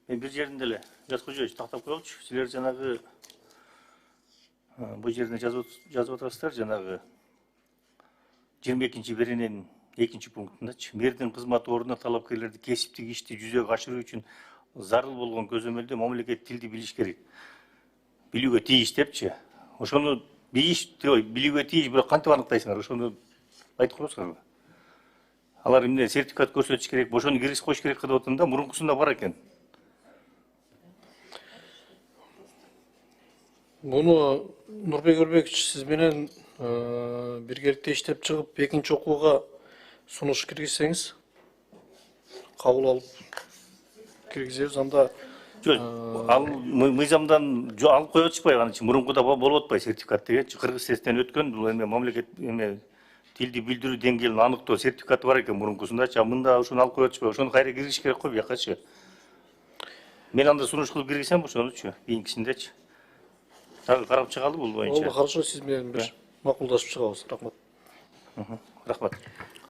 Мен бир жеринде эле Жазкожоевич тактап коелучу. Силер жанагы бул жерине жазып атасыздар, жанагы 22-берененин 2-пунктундачы. Мэрдин кызмат ордуна талапкерлерди кесиптик ишти жүзөгө ашыруу үчүн зарыл болгон көзөмөлдө мамлекет тилди билиш керек. Билүүгө тийиш депчи. Ошону билүүгө тийиш, бирок кантип аныктайсыңар? Ошону айтып коесуңарбы? Алар эмне сертификат көрсөтүш керек, ошону киргизип коюш керек деп атам да, мурункусунда бар экен. Буну Нурбек Өрбекович сиз менен биргеликте иштеп чыгып, экинчи окууга сунуш киргизсеңиз, кабыл алып киргизебиз. Анда Ал мыйзамдан алып коюп атышпайбы? Аны мурункуда болуп атпайбы сертификат дегенчи? Кыргыз тесттен өткөн, бул эме мамлекет тилди билдирүү деңгээлин аныктоо сертификаты бар экен мурункусундачы. А мында ошону алып коюп атышпайбы? Ошону кайра киргизиш керек го биякачы. Мен анда сунуш кылып киргизсем ошонучу, кийинкисиндечи. Дагы карап чыгалы бул боюнча. хорошо, сиз менен бир макулдашып чыгабыз. Рахмат. Рахмат.